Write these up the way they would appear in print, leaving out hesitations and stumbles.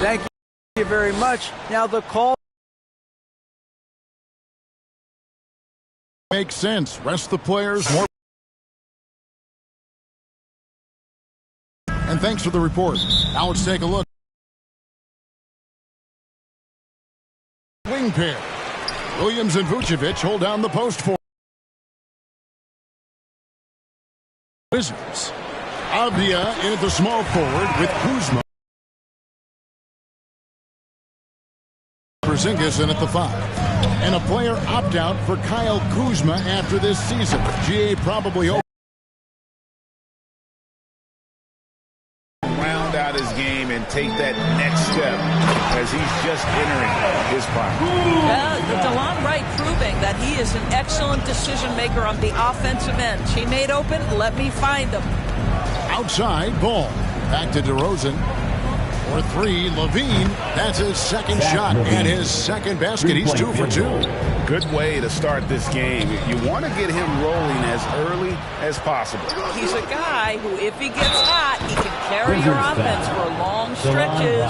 Thank you very much. Now the call makes sense. Rest the players more. And thanks for the report. Now let's take a look. Wing pair. Williams and Vucevic hold down the post for Wizards. Avdia in at the small forward with Kuzma. Porzingis in at the 5. And a player opt-out for Kyle Kuzma after this season. GA probably round out his game and take that next step as he's just entering his prime. DeLon Wright proving that he is an excellent decision maker on the offensive end. Teammate open, let me find him. Outside, Ball. Back to DeRozan. For 3, Levine. That's his second shot and his second basket. He's 2 for 2. Good way to start this game. You want to get him rolling as early as possible. He's a guy who, if he gets hot, he can carry your offense for long stretches.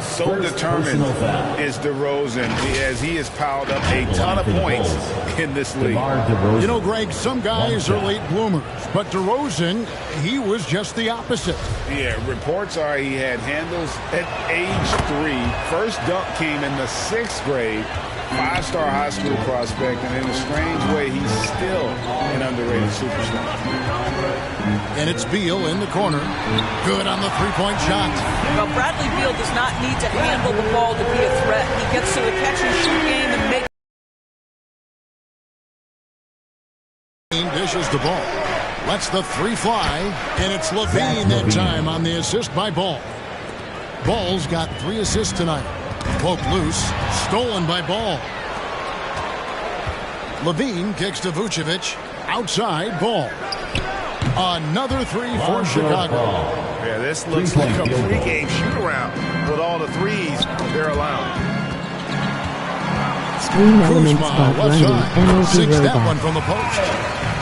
So determined is DeRozan as he has piled up a ton of points in this league. You know, Greg, some guys are late bloomers, but DeRozan, he was just the opposite. Yeah, reports are he had handles at age 3. First dunk came in the 6th grade. 5-star high school prospect, and in a strange way, he's still an underrated superstar. And it's Beal in the corner. Good on the three-point shot. Well, Bradley Beal does not need to handle the ball to be a threat. He gets to the catch-and-shoot game and makes. Dishes the ball. Lets the 3 fly, and it's Levine that time on the assist by Ball. Ball's got 3 assists tonight. Poke loose, stolen by Ball. Levine kicks to Vucevic. Outside, Ball. Another 3 for Chicago. Yeah, this looks like a pregame shoot-around with all the threes they're allowing. Screen Element Kuzma, Spot left running. side. Sinks that Robot. one from the post.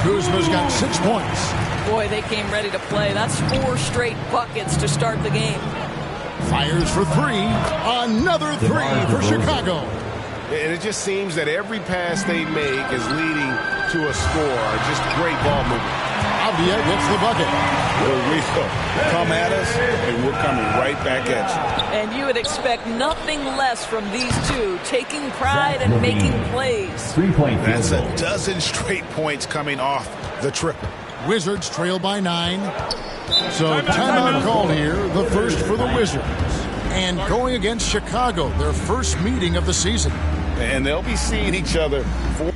Kuzma's got 6 points. Boy, they came ready to play. That's 4 straight buckets to start the game. Fires for 3. Another 3 for Chicago. And it just seems that every pass they make is leading to a score. Just great ball movement. Avdia gets the bucket. We come at us, and we're coming right back at you. And you would expect nothing less from these two, taking pride and making plays. That's a dozen straight points coming off the triple. Wizards trail by 9. So timeout called here, the first for the Wizards. And going against Chicago, their first meeting of the season. And they'll be seeing each other for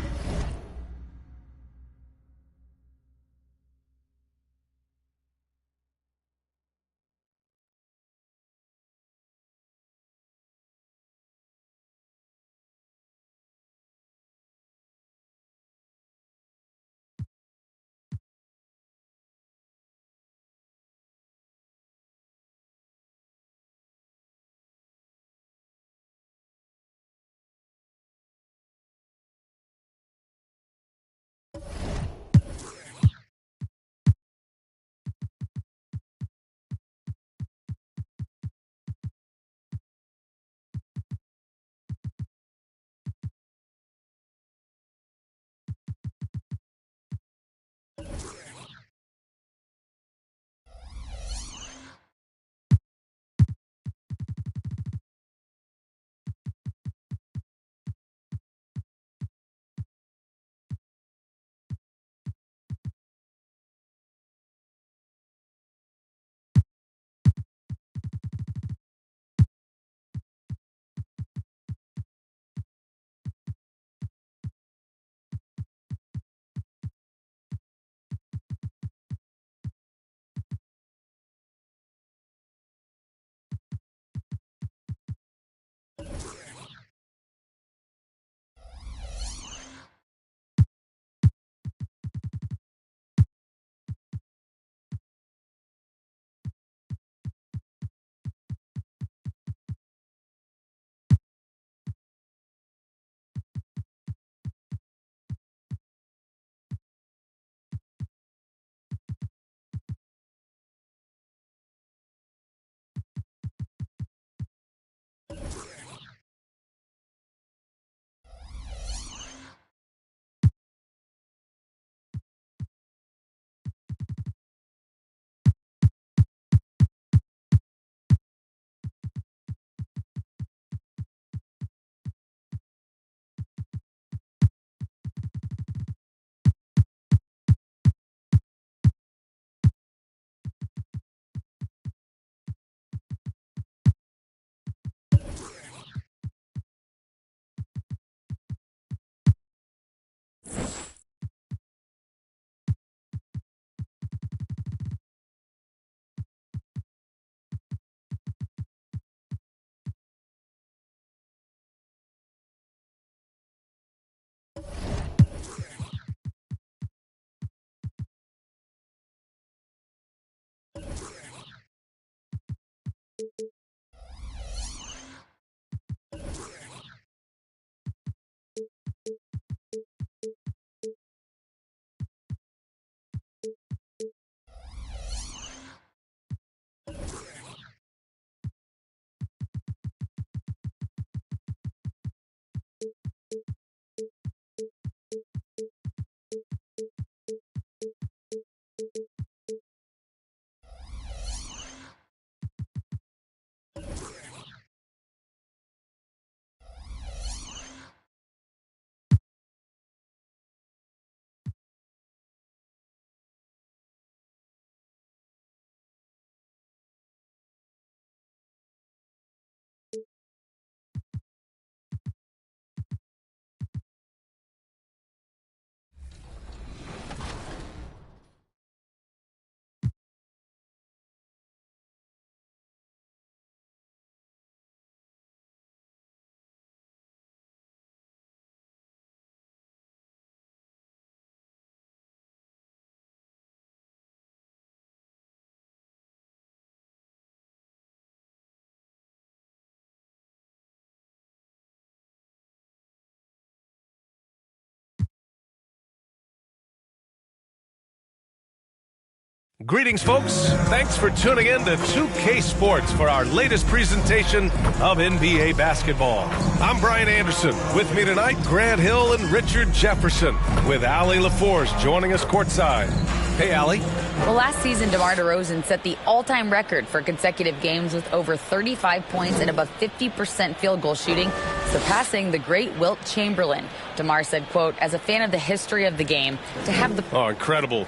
Greetings, folks. Thanks for tuning in to 2K Sports for our latest presentation of NBA basketball. I'm Brian Anderson. With me tonight, Grant Hill and Richard Jefferson, with Allie LaForce joining us courtside. Hey, Allie. Well, last season, DeMar DeRozan set the all-time record for consecutive games with over 35 points and above 50% field goal shooting, surpassing the great Wilt Chamberlain. DeMar said, quote, "As a fan of the history of the game, to have the..." Oh, incredible.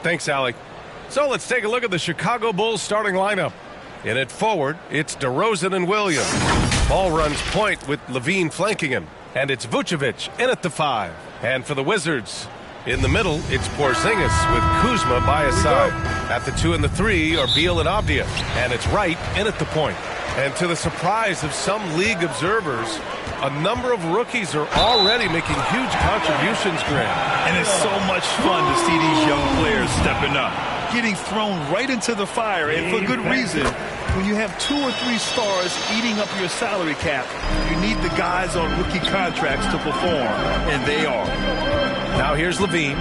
Thanks, Allie. So let's take a look at the Chicago Bulls starting lineup. In it forward, it's DeRozan and Williams. Ball runs point with Levine flanking him. And it's Vucevic in at the 5. And for the Wizards, in the middle, it's Porzingis with Kuzma by his side. At the 2 and the 3 are Beal and Avdija. And it's Wright in at the point. And to the surprise of some league observers, a number of rookies are already making huge contributions, Grant. And it's so much fun to see these young players stepping up, getting thrown right into the fire, and for good reason. When you have 2 or 3 stars eating up your salary cap, you need the guys on rookie contracts to perform, and they are. Now here's Levine.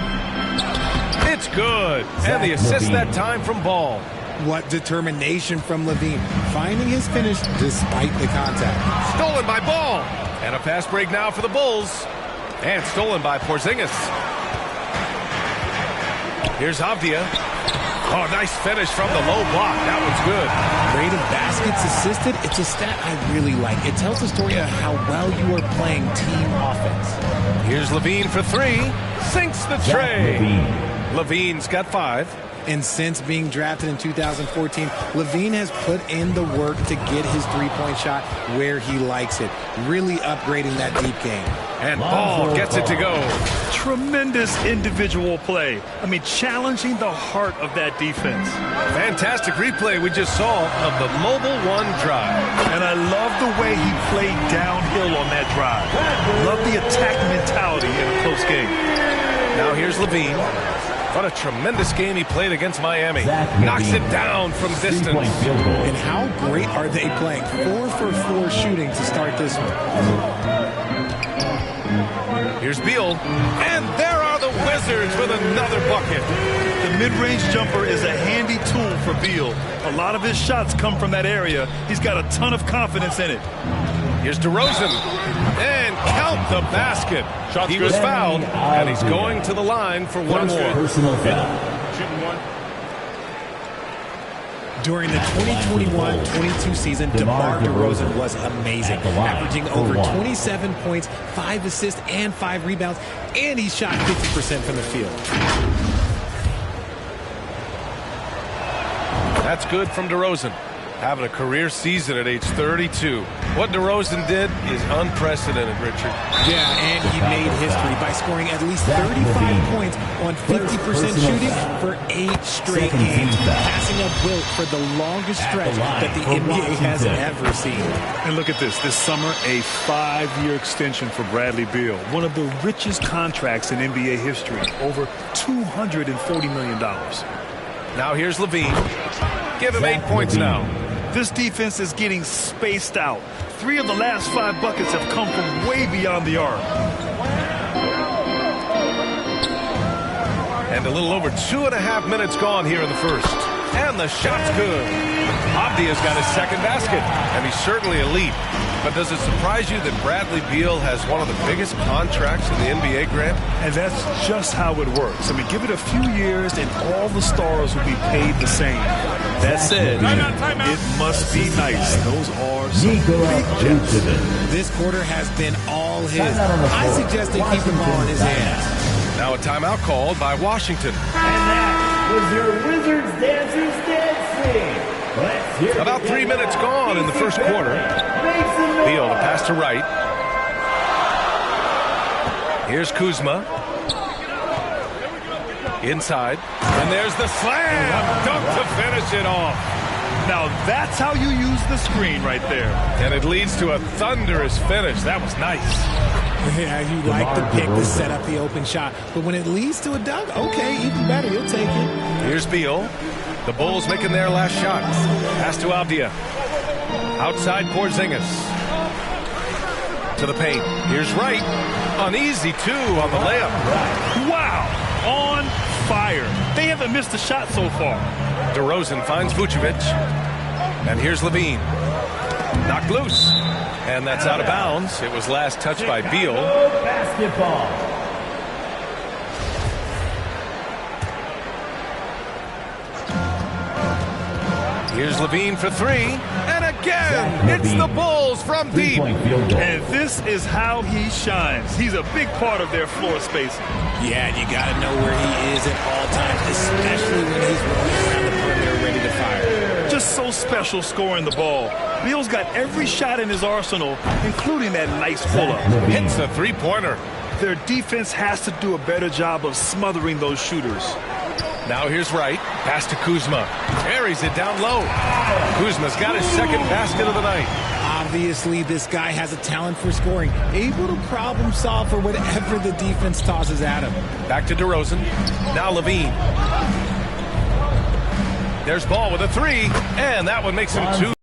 It's good. And the assist that time from Ball. What determination from Levine, finding his finish despite the contact. Stolen by Ball. And a fast break now for the Bulls. And stolen by Porzingis. Here's Avdija. Oh, nice finish from the low block. That was good. Rate of baskets assisted, it's a stat I really like. It tells the story of how well you are playing team offense. Here's Levine for 3. Sinks the tray. Levine's got 5. And since being drafted in 2014, Levine has put in the work to get his three-point shot where he likes it, really upgrading that deep game. And Ball gets it to go. Tremendous individual play. I mean, challenging the heart of that defense. Fantastic replay we just saw of the Mobile One drive. And I love the way he played downhill on that drive. Love the attack mentality in a close game. Now here's Levine. What a tremendous game he played against Miami. Knocks it down from distance. And how great are they playing? 4 for 4 shooting to start this one. Here's Beal. And there are the Wizards with another bucket. The mid-range jumper is a handy tool for Beal. A lot of his shots come from that area. He's got a ton of confidence in it. Here's DeRozan. And count the basket. He was fouled, and he's going to the line for one more. Personal foul. During the 2021-22 season, DeMar DeRozan was amazing, averaging over 27 points, 5 assists, and 5 rebounds, and he shot 50% from the field. That's good from DeRozan. Having a career season at age 32. What DeRozan did is unprecedented, Richard. Yeah, and he made history by scoring at least 35 points on 50% shooting for 8 straight games, passing up Wilt for the longest stretch that the NBA has ever seen. And look at this. This summer, a 5-year extension for Bradley Beal. One of the richest contracts in NBA history. Over $240 million. Now here's Levine. Give him 8 points now. This defense is getting spaced out. 3 of the last 5 buckets have come from way beyond the arc. And a little over 2.5 minutes gone here in the first. And the shot's good. Avdia's got his second basket, and he's certainly elite. But does it surprise you that Bradley Beal has one of the biggest contracts in the NBA, Grant? And that's just how it works. I mean, give it a few years and all the stars will be paid the same. That said, it must be nice. Those are some big jets. This quarter has been all his. I suggest they keep the ball in his hands. Now a timeout called by Washington. And that was your Wizards Dancers Dancing. About 3 minutes gone in the first quarter. Beal, the pass to Wright. Here's Kuzma. Inside. And there's the slam. Dunk to finish it off. Now that's how you use the screen right there. And it leads to a thunderous finish. That was nice. Yeah, you like the pick to set up the open shot. But when it leads to a dunk, okay, even better. You'll take it. Here's Beal. The Bulls making their last shot. Pass to Avdia. Outside Porzingis. To the paint. Here's Wright. Uneasy, too, on the layup. Wow. On fire. They haven't missed a shot so far. DeRozan finds Vucevic. And here's Levine. Knocked loose. And that's out of bounds. It was last touched by Beal. Basketball. Here's Levine for 3. And again, it's the Bulls from deep. And this is how he shines. He's a big part of their floor spacing. Yeah, you got to know where he is at all times, especially when he's running around the perimeter ready to fire. Just so special scoring the ball. Beal's got every shot in his arsenal, including that nice pull-up. Hits the three-pointer. Their defense has to do a better job of smothering those shooters. Now here's Wright. Pass to Kuzma. Carries it down low. Kuzma's got his second basket of the night. Obviously, this guy has a talent for scoring. Able to problem solve for whatever the defense tosses at him. Back to DeRozan. Now Levine. There's Ball with a 3. And that one makes him 2.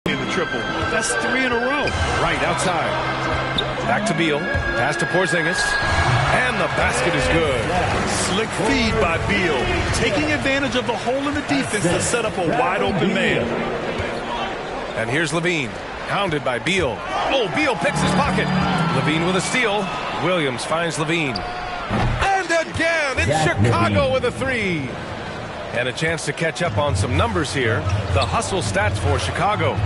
In the triple. That's 3 in a row. Right outside. Back to Beal. Pass to Porzingis. And the basket is good. Slick feed by Beal. Taking advantage of the hole in the defense to set up a wide-open man. And here's Levine. Hounded by Beal. Oh, Beal picks his pocket. Levine with a steal. Williams finds Levine. And again, it's Chicago with a 3. And a chance to catch up on some numbers here. The hustle stats for Chicago.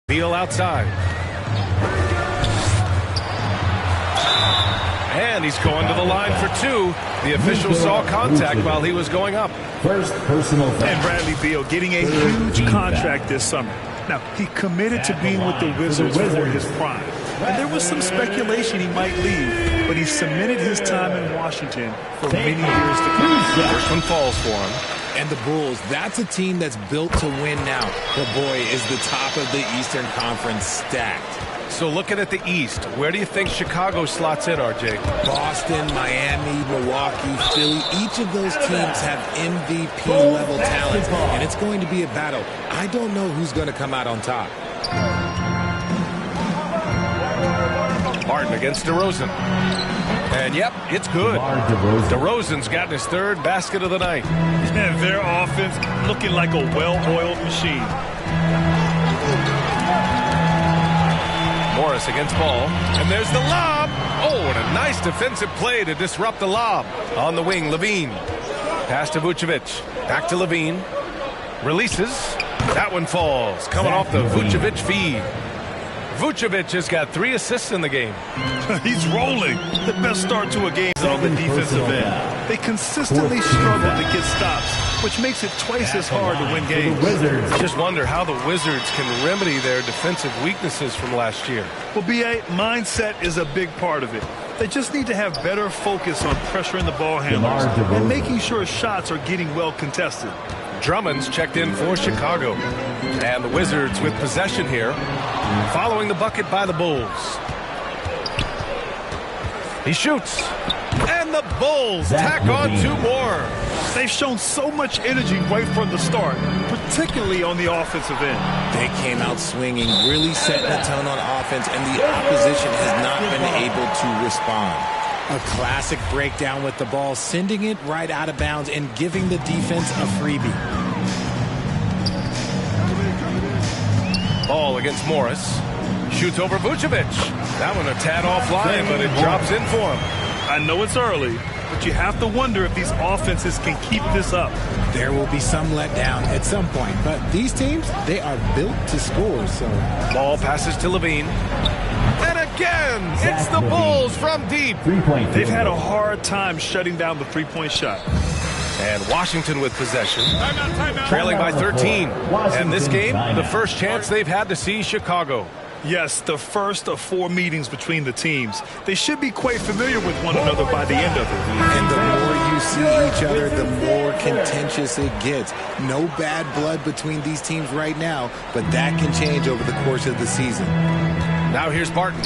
Beal outside. And he's going to the line for 2. The official saw contact while he was going up. First personal foul. And Bradley Beal getting a huge contract this summer. Now, he committed to being with the Wizards for his prime. And there was some speculation he might leave, but he cemented his time in Washington for many years to come. First one falls for him. And the Bulls, that's a team that's built to win now. But boy, is the top of the Eastern Conference stacked. So looking at the East, where do you think Chicago slots in, RJ? Boston, Miami, Milwaukee, Philly, each of those teams have MVP-level talent, and it's going to be a battle. I don't know who's going to come out on top. Martin against DeRozan. And yep, it's good. DeRozan's gotten his 3rd basket of the night. And their offense looking like a well-oiled machine. Morris against Ball. And there's the lob. Oh, and a nice defensive play to disrupt the lob. On the wing, Levine. Pass to Vucevic. Back to Levine. Releases. That one falls. Coming off the Vucevic feed. Vucevic has got 3 assists in the game. He's rolling. The best start to a game on the defensive end. They consistently struggle to get stops, which makes it twice as hard to win games. I just wonder how the Wizards can remedy their defensive weaknesses from last year. Well, B.A., mindset is a big part of it. They just need to have better focus on pressuring the ball handlers and making sure shots are getting well contested. Drummond's checked in for Chicago. And the Wizards with possession here, following the bucket by the Bulls. He shoots. And the Bulls tack on 2 more. They've shown so much energy right from the start, particularly on the offensive end. They came out swinging, really setting the tone on offense, and the opposition has not been able to respond. A classic breakdown with the ball, sending it right out of bounds and giving the defense a freebie. Ball against Morris. Shoots over Vucevic. That one a tad offline, but it drops in for him. I know it's early, but you have to wonder if these offenses can keep this up. There will be some letdown at some point, but these teams, they are built to score, so. Ball passes to Levine. And again, it's the Bulls from deep. They've had a hard time shutting down the three-point shot. And Washington with possession, trailing by 13. And this game, the first chance they've had to see Chicago. Yes, the first of 4 meetings between the teams. They should be quite familiar with one another by the end of it. And the more you see each other, the more contentious it gets. No bad blood between these teams right now, but that can change over the course of the season. Now here's Barton.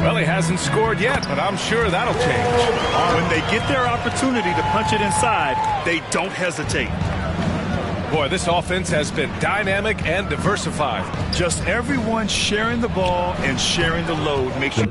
Well, he hasn't scored yet, but I'm sure that'll change. When they get their opportunity to punch it inside, they don't hesitate. Boy, this offense has been dynamic and diversified. Just everyone sharing the ball and sharing the load makes you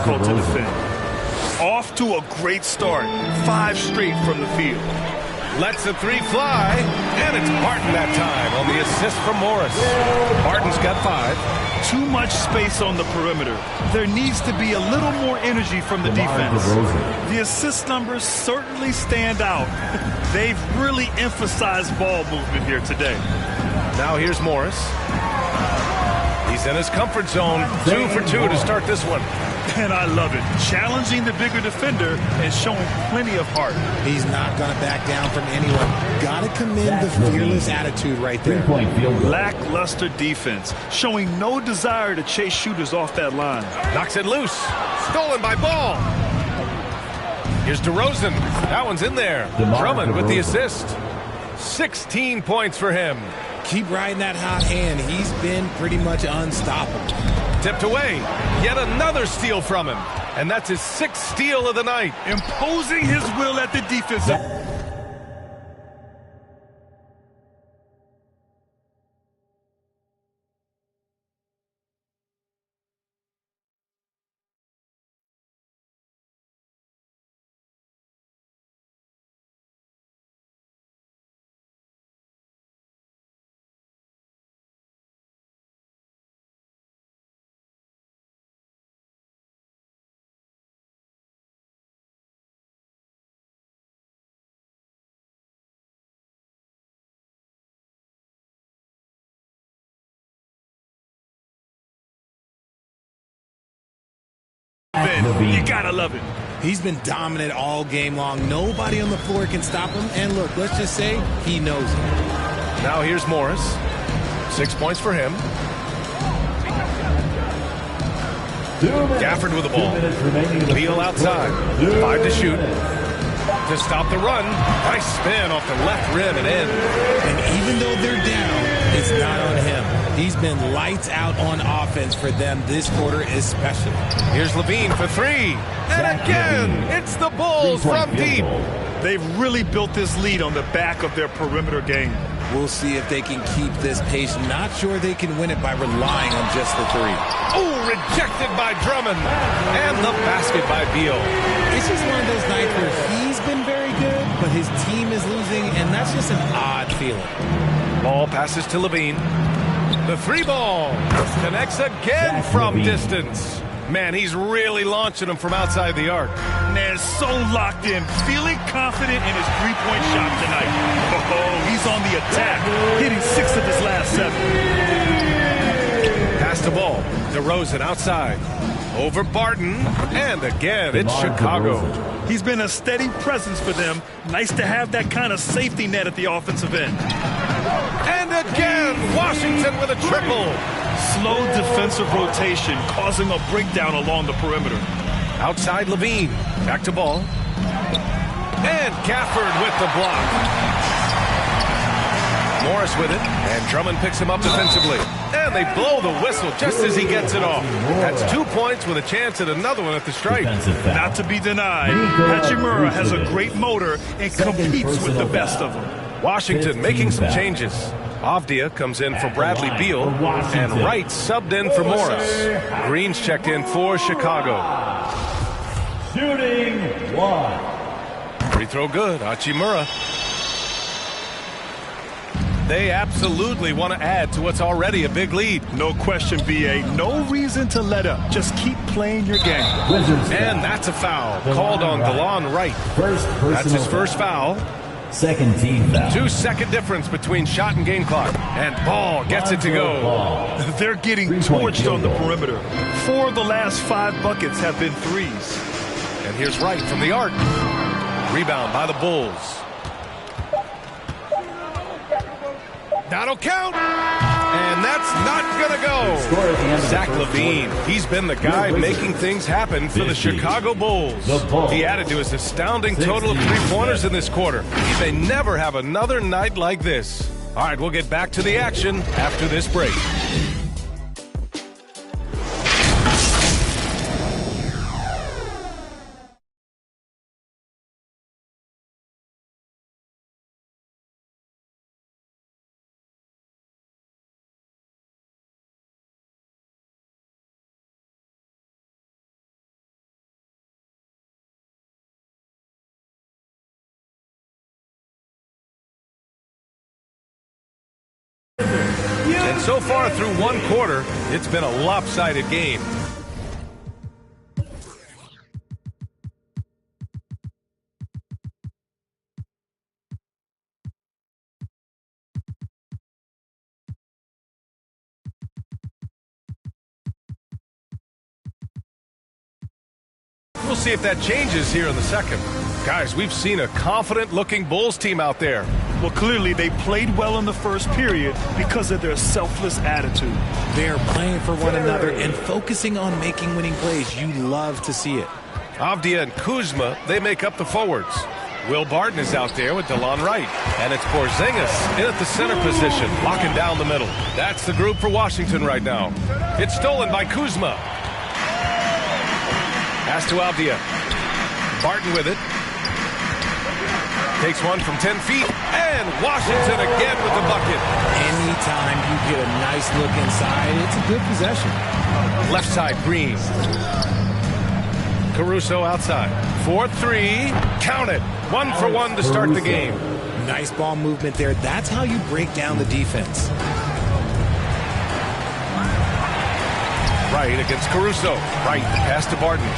difficult to defend. Off to a great start. 5 straight from the field. Lets the three fly, and it's Barton that time on the assist from Morris. Barton's got 5. Too much space on the perimeter. There needs to be a little more energy from the defense. The assist numbers certainly stand out. They've really emphasized ball movement here today. Now here's Morris. He's in his comfort zone. 2 for 2 to start this one. And I love it. Challenging the bigger defender and showing plenty of heart. He's not going to back down from anyone. Got to commend the fearless attitude right there. Lackluster defense, showing no desire to chase shooters off that line. Knocks it loose. Stolen by Ball. Here's DeRozan. That one's in there. Drummond with the assist. 16 points for him. Keep riding that hot hand. He's been pretty much unstoppable. Tipped away. Yet another steal from him. And that's his 6th steal of the night. Imposing his will at the defensive. You gotta love it. He's been dominant all game long. Nobody on the floor can stop him. And look, let's just say he knows it. Now here's Morris. 6 points for him. Gafford with the ball. Beal outside. 5 to shoot. To stop the run. Nice spin off the left rim and in. And even though they're down, it's not on him. He's been lights out on offense for them this quarter especially. Here's LaVine for 3. And again, it's the Bulls from deep. They've really built this lead on the back of their perimeter game. We'll see if they can keep this pace. Not sure they can win it by relying on just the 3. Oh, rejected by Drummond. And the basket by Beal. It's just one of those nights where he's been very good, but his team is losing, and that's just an odd feeling. Ball passes to LaVine. The 3 ball connects again from distance. Man, he's really launching them from outside the arc. Man, so locked in, feeling confident in his three-point shot tonight. Oh, he's on the attack, hitting 6 of his last 7. Pass the ball. DeRozan outside. Over Barton. And again, it's Chicago. He's been a steady presence for them. Nice to have that kind of safety net at the offensive end. And again, Washington with a triple. Slow defensive rotation causing a breakdown along the perimeter. Outside LaVine. Back to Ball. And Gafford with the block. Morris with it. And Drummond picks him up defensively. And they blow the whistle just as he gets it off. That's 2 points with a chance at another one at the stripe. Not to be denied, Hachimura has a great motor and competes with the best of them. Washington making some changes. Avdia comes in for Bradley Beal, and Wright subbed in for Morris. Green's checked in for Chicago. Shooting 1. Free throw good, Hachimura. They absolutely want to add to what's already a big lead. No question, B.A. No reason to let up. Just keep playing your game. And that's a foul called on DeLon Wright. That's his first foul. Second team foul. 2-second difference between shot and game clock. And Ball gets it to go. They're getting torched on the perimeter. 4 of the last 5 buckets have been threes. And here's Wright from the arc. Rebound by the Bulls. That'll count. And that's not going to go. Zach LaVine, he's been the guy making things happen for the Chicago Bulls. He added to his astounding total of 3-pointers in this quarter. He may never have another night like this. All right, we'll get back to the action after this break. And so far through one quarter, it's been a lopsided game. We'll see if that changes here in the second. Guys, we've seen a confident-looking Bulls team out there. Well, clearly they played well in the first period because of their selfless attitude. They're playing for one another and focusing on making winning plays. You love to see it. Avdia and Kuzma, they make up the forwards. Will Barton is out there with DeLon Wright. And it's Porzingis in at the center position, locking down the middle. That's the group for Washington right now. It's stolen by Kuzma. Pass to Avdia. Barton with it. Takes one from 10 feet. And Washington again with the bucket. Anytime you get a nice look inside, it's a good possession. Left side, Green. Caruso outside. 4-3. Count it. 1 for 1 to start the game. Nice ball movement there. That's how you break down the defense. Right against Caruso. Right, pass to Barton.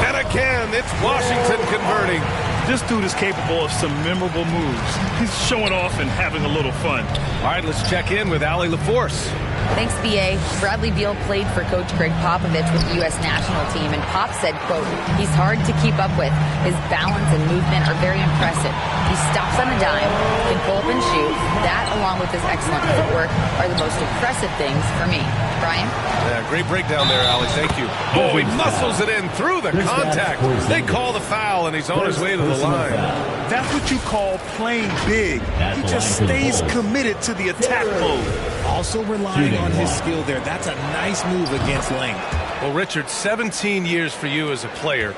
And again, it's Washington converting. This dude is capable of some memorable moves. He's showing off and having a little fun. All right, let's check in with Allie LaForce. Thanks, B.A. Bradley Beal played for Coach Greg Popovich with the U.S. national team, and Pop said, quote, he's hard to keep up with. His balance and movement are very impressive. He stops on a dime, can pull up and shoot. That, along with his excellent footwork, are the most impressive things for me. Brian? Yeah, great breakdown there, Allie. Thank you. Oh, he muscles it in through the contact. They call the foul, and he's on his way to the line. That's what you call playing big. He just stays committed to the attack mode. Also relying on his skill there. That's a nice move against length. Well, Richard, 17 years for you as a player.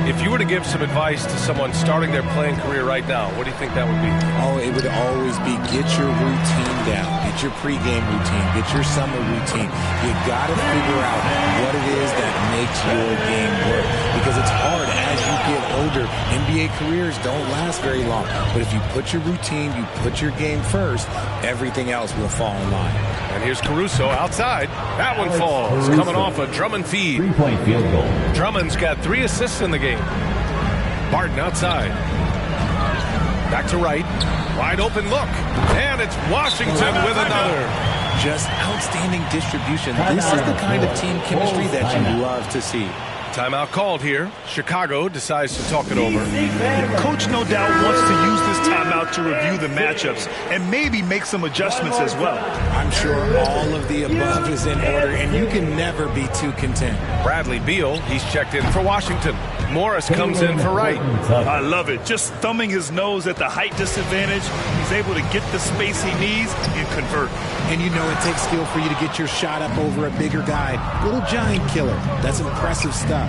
If you were to give some advice to someone starting their playing career right now, what do you think that would be? Oh, it would always be get your routine down. Get your pregame routine. Get your summer routine. You got to figure out what it is that makes your game work. Because it's hard as you get older. NBA careers don't last very long. But if you put your routine, you put your game first, everything else will fall in line. And here's Caruso outside. That one falls. Coming off a Drummond feed. 3-point field goal. Drummond's got 3 assists in the game. Barton outside. Back to right. Wide open look. And it's Washington with another. Just outstanding distribution. This is the kind of team chemistry that you love to see. Timeout called here. Chicago decides to talk it over. Coach no doubt wants to use this timeout to review the matchups and maybe make some adjustments as well. I'm sure all of the above is in order, and you can never be too content. Bradley Beal, he's checked in for Washington. Morris comes in for Wright. I love it. Just thumbing his nose at the height disadvantage, he's able to get the space he needs and convert. And you know it takes skill for you to get your shot up over a bigger guy. Little giant killer. That's impressive stuff.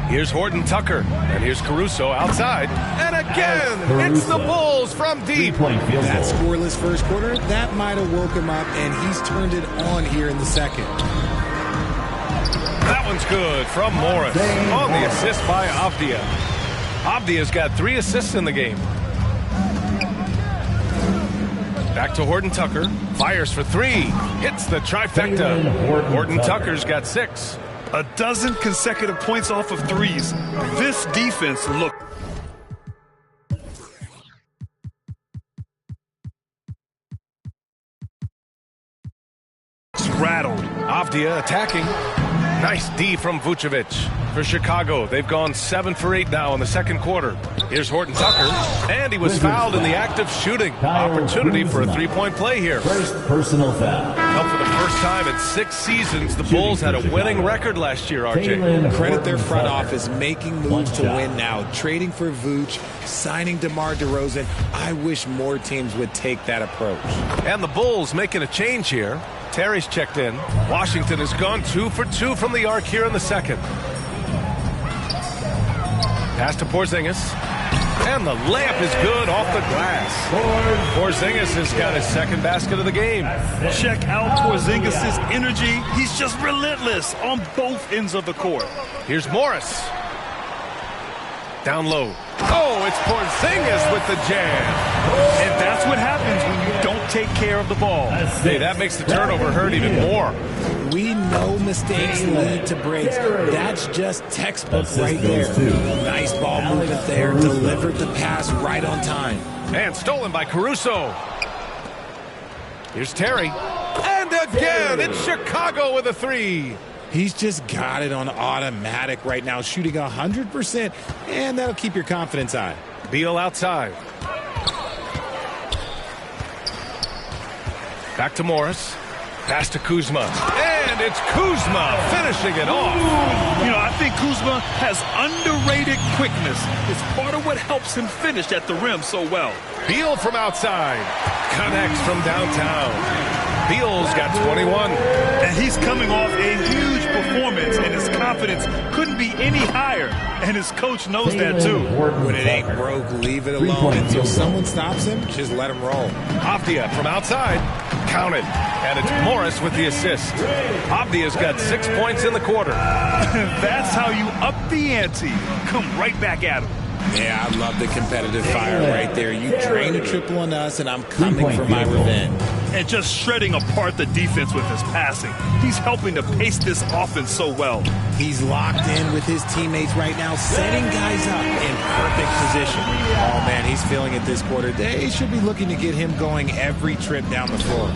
Here's Horton Tucker, and here's Caruso outside. And again, it's the Bulls from deep. That scoreless first quarter, that might have woke him up, and he's turned it on here in the second. That one's good from Morris on the assist by Avdia. Avdia's got 3 assists in the game. Back to Horton Tucker. Fires for 3. Hits the trifecta. Horton Tucker's got 6. A dozen consecutive points off of threes. This defense looks rattled. Avdia attacking. Nice D from Vucevic. For Chicago, they've gone 7 for 8 now in the second quarter. Here's Horton Tucker, and he was fouled in the act of shooting. Opportunity for a 3-point play here. First personal foul. Now, for the first time in 6 seasons, the Bulls had a winning record last year, RJ. Credit their front office making moves to win now. Trading for Vooch, signing DeMar DeRozan. I wish more teams would take that approach. And the Bulls making a change here. Terry's checked in. Washington has gone 2 for 2 from the arc here in the second. Pass to Porzingis. And the layup is good off the glass. Porzingis has got his second basket of the game. Check out Porzingis' energy. He's just relentless on both ends of the court. Here's Morris. Down low. Oh, it's Porzingis with the jam. And that's what happens when you don't take care of the ball. Hey, that makes the turnover hurt even more. We know mistakes lead to breaks. That's just textbook right there. Nice ball movement there. Delivered the pass right on time. And stolen by Caruso. Here's Terry. And again, it's Chicago with a three. He's just got it on automatic right now, shooting 100%, and that'll keep your confidence high. Beal outside. Back to Morris. Pass to Kuzma. And it's Kuzma finishing it off. You know, I think Kuzma has underrated quickness. It's part of what helps him finish at the rim so well. Beal from outside. Connects from downtown. Beal's got 21. And he's coming off a huge performance, and his confidence couldn't be any higher. And his coach knows that, too. When it ain't broke, leave it alone. Until someone stops him, just let him roll. Avdia from outside. Counted. And it's Morris with the assist. Avdia's got 6 points in the quarter. That's how you up the ante. Come right back at him. Yeah, I love the competitive fire right there. You drain a triple on us, and I'm coming for my revenge. And just shredding apart the defense with his passing. He's helping to pace this offense so well. He's locked in with his teammates right now, setting guys up in perfect position. Oh, man, he's feeling it this quarter. They should be looking to get him going every trip down the floor.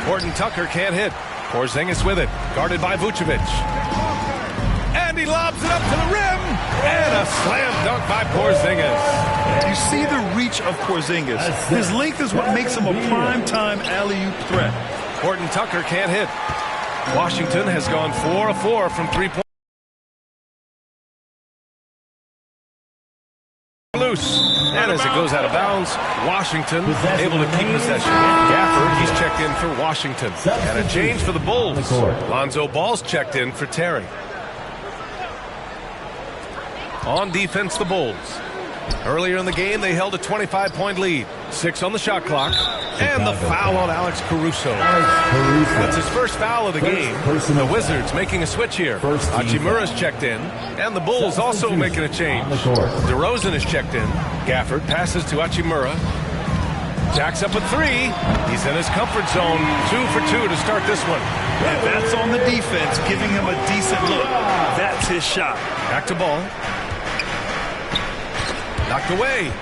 Horton Tucker can't hit. Porzingis with it, guarded by Vucevic. And he lobs it up to the rim. And a slam dunk by Porzingis. You see the reach of Porzingis. His length is what makes him a prime-time alley-oop threat. Horton Tucker can't hit. Washington has gone 4 of 4 from three-point. Loose. And as it goes out of bounds, Washington able to keep possession. Gafford, he's checked in for Washington. And a change for the Bulls. Lonzo Ball's checked in for Terry. On defense, the Bulls. Earlier in the game, they held a 25-point lead. 6 on the shot clock. And the foul on Alex Caruso. That's his first foul of the game. The Wizards making a switch here. Hachimura's checked in. And the Bulls also making a change. DeRozan is checked in. Gafford passes to Hachimura. Jacks up a three. He's in his comfort zone. 2 for 2 to start this one. And that's on the defense, giving him a decent look. That's his shot. Back to Ball. Knocked away.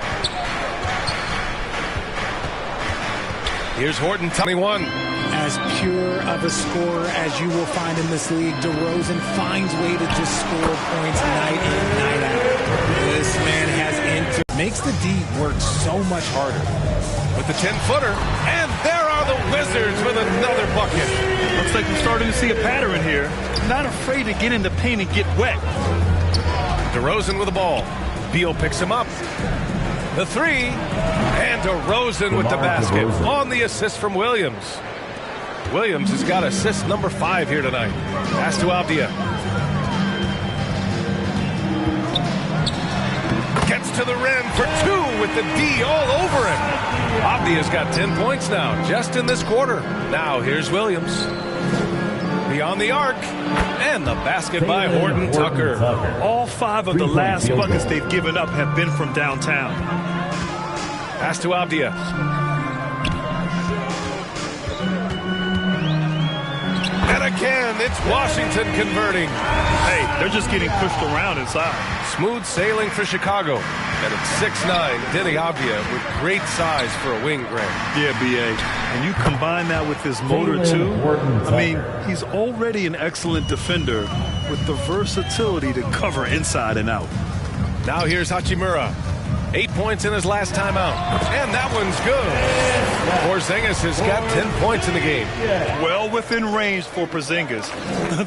Here's Horton, 21. As pure of a scorer as you will find in this league, DeRozan finds way to just score points night in, night out. This man has makes the D work so much harder. With the 10-footer, and there are the Wizards with another bucket. Looks like we're starting to see a pattern here. Not afraid to get in the paint and get wet. DeRozan with the ball. Beal picks him up. The three. And DeRozan with the basket. On the assist from Williams. Williams has got assist number 5 here tonight. Pass to Avdia. Gets to the rim for 2 with the D all over him. Avdia's got 10 points now, just in this quarter. Now here's Williams. Beyond the arc. And the basket by Horton Tucker. All 5 of the last buckets they've given up have been from downtown. Pass to Avdia. And again, it's Washington converting. Hey, they're just getting pushed around inside. Smooth sailing for Chicago. And it's 6'9", Deni Avdia with great size for a wing, Grant. Yeah, B.A. And you combine that with his motor, too. I mean, he's already an excellent defender with the versatility to cover inside and out. Now here's Hachimura. 8 points in his last time out. And that one's good. Porzingis has got 10 points in the game. Well within range for Porzingis.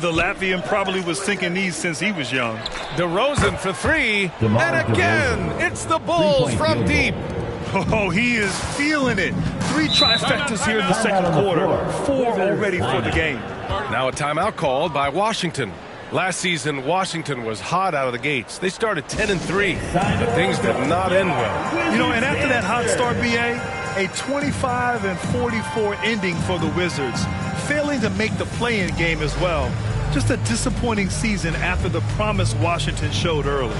The Latvian probably was sinking these since he was young. DeRozan for 3. And again, it's the Bulls from deep. Oh, he is feeling it. 3 trifectas here in the second quarter. 4 already for the game. Now a timeout called by Washington. Last season, Washington was hot out of the gates. They started 10-3, but things did not end well. You know, and after that hot start, B.A., a 25-44 ending for the Wizards, failing to make the play-in game as well. Just a disappointing season after the promise Washington showed early.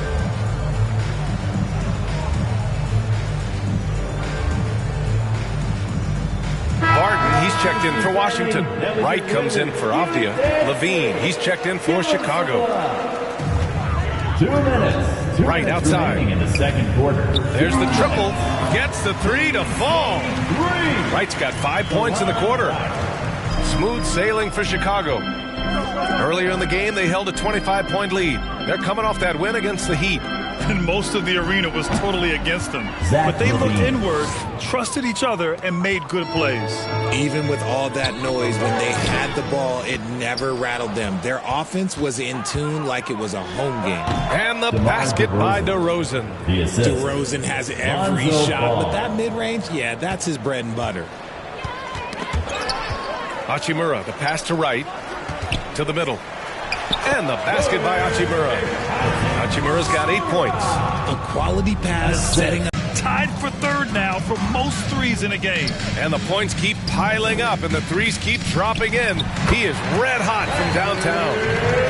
checked in for Washington. Wright comes in for Avdia. Levine, he's checked in for Chicago. 2 minutes. Wright outside. In the second quarter. There's the triple. Gets the three to fall. Wright's got 5 points in the quarter. Smooth sailing for Chicago. Earlier in the game, they held a 25-point lead. They're coming off that win against the Heat. And most of the arena was totally against them. But they looked inward, trusted each other, and made good plays. Even with all that noise, when they had the ball, it never rattled them. Their offense was in tune like it was a home game. And the basket by DeRozan. DeRozan has every shot, but that mid-range, yeah, that's his bread and butter. Hachimura, the pass to Wright, to the middle. And the basket by Hachimura. Hachimura's got 8 points. A quality pass setting up. Tied for third now for most threes in a game. And the points keep piling up, and the threes keep dropping in. He is red hot from downtown.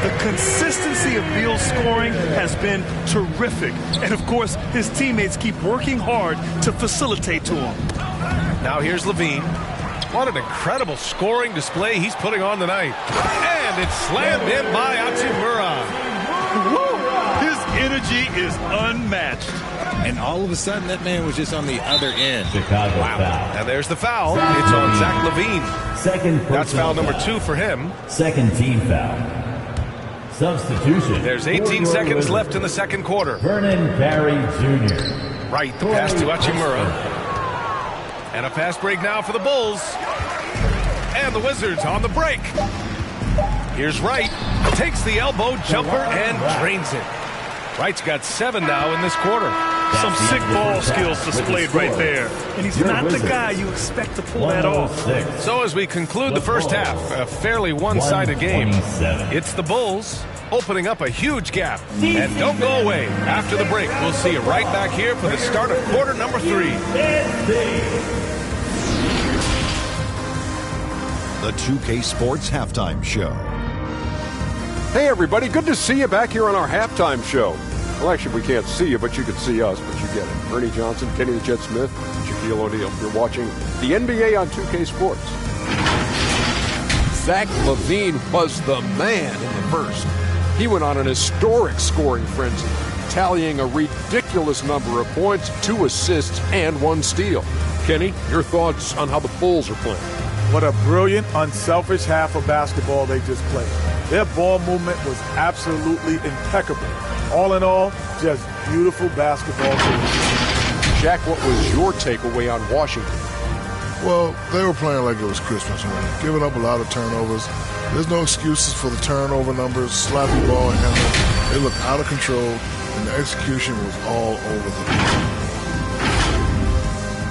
The consistency of Beal's scoring has been terrific. And, of course, his teammates keep working hard to facilitate to him. Now here's Levine. What an incredible scoring display he's putting on tonight. And it's slammed in by Hachimura. His energy is unmatched. And all of a sudden, that man was just on the other end. Chicago foul. And there's the foul. It's on Zach Levine. That's foul number 2 for him. Second team foul. Substitution. There's 18 seconds left in the second quarter. Vernon Barry Jr. Wright, the pass to Hachimura. And a fast break now for the Bulls. And the Wizards on the break. Here's Wright. Takes the elbow jumper and drains it. Wright's got 7 now in this quarter. Some sick ball skills displayed right there. And he's not the guy you expect to pull that off. So as we conclude the first half, a fairly one-sided game. It's the Bulls opening up a huge gap. And don't go away. After the break, we'll see you right back here for the start of quarter number 3. The 2K Sports Halftime Show. Hey, everybody. Good to see you back here on our halftime show. Well, actually, we can't see you, but you can see us, but you get it. Ernie Johnson, Kenny the Jet Smith, Shaquille O'Neal. You're watching the NBA on 2K Sports. Zach LaVine was the man in the first. He went on an historic scoring frenzy, tallying a ridiculous number of points, 2 assists, and 1 steal. Kenny, your thoughts on how the Bulls are playing? What a brilliant, unselfish half of basketball they just played. Their ball movement was absolutely impeccable. All in all, just beautiful basketball team. Jack, what was your takeaway on Washington? Well, they were playing like it was Christmas, man. Giving up a lot of turnovers. There's no excuses for the turnover numbers, sloppy ball handling. They looked out of control, and the execution was all over the place.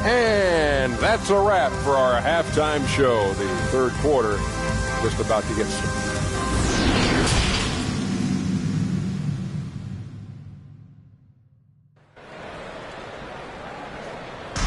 And that's a wrap for our halftime show. The third quarter just about to get started.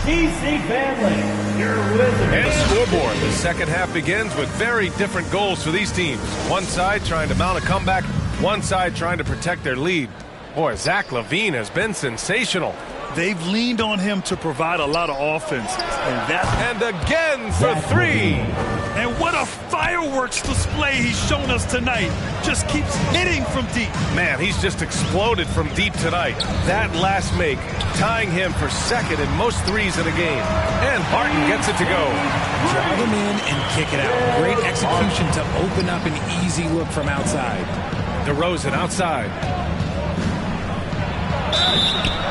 DC family, your Wizards. And scoreboard. The second half begins with very different goals for these teams. One side trying to mount a comeback, one side trying to protect their lead. Boy, Zach LaVine has been sensational. They've leaned on him to provide a lot of offense. And again for 3. And what a fireworks display he's shown us tonight. Just keeps hitting from deep. Man, he's just exploded from deep tonight. That last make, tying him for second in most threes in a game. And Barton gets it to go. Drive him in and kick it out. Great execution to open up an easy look from outside. DeRozan outside.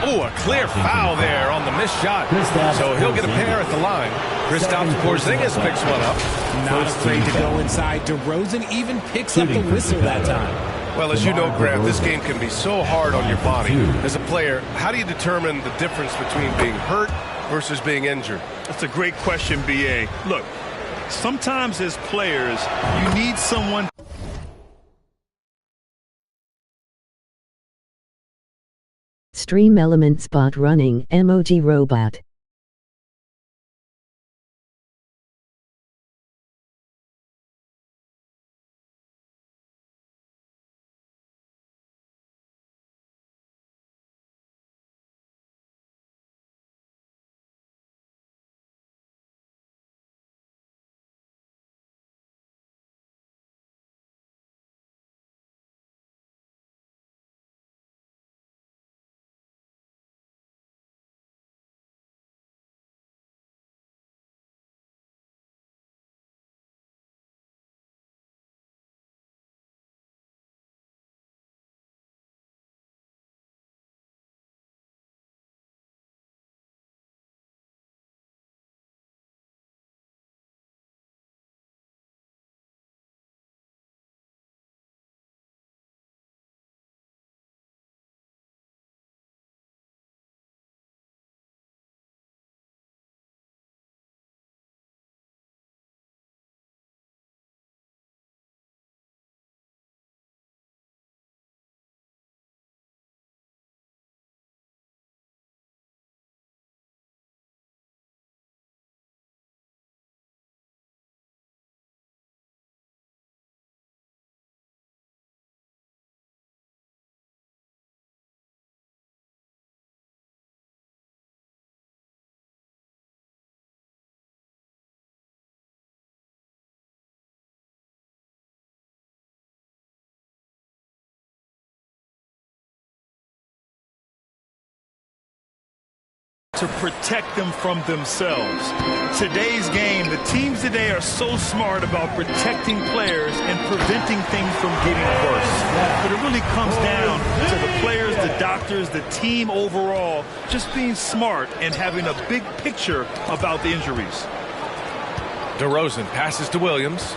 Oh, a clear foul there on the missed shot. So he'll get a pair at the line. Kristaps Porzingis picks one up. Not afraid to go inside. DeRozan even picks up the whistle that time. Well, as you know, Grant, this game can be so hard on your body. As a player, how do you determine the difference between being hurt versus being injured? That's a great question, B.A. Look, sometimes as players, you need someone Stream Element Spot Running Emoji Robot. to protect them from themselves. Today's game, the teams today are so smart about protecting players and preventing things from getting worse. But it really comes down to the players, the doctors, the team overall, just being smart and having a big picture about the injuries. DeRozan passes to Williams.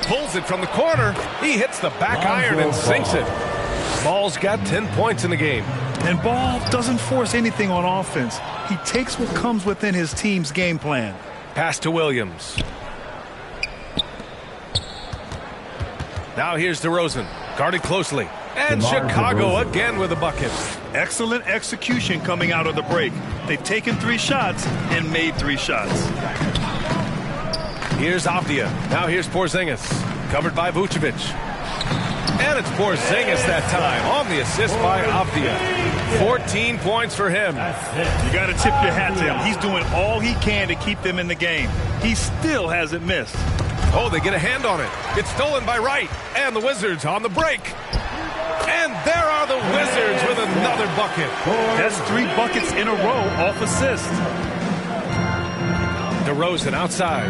Pulls it from the corner. He hits the back iron and sinks it. Ball's got 10 points in the game. And Ball doesn't force anything on offense. He takes what comes within his team's game plan. Pass to Williams. Now here's DeRozan, guarded closely. And Chicago again with a bucket. Excellent execution coming out of the break. They've taken 3 shots and made 3 shots. Here's Avdia. Now here's Porzingis, covered by Vucevic. And it's Porzingis that time on the assist by Avdia. 14 points for him. You got to tip your hat to him. He's doing all he can to keep them in the game. He still hasn't missed. Oh, they get a hand on it. It's stolen by Wright. And the Wizards on the break. And there are the Wizards with another bucket. That's 3 buckets in a row off assist. DeRozan outside.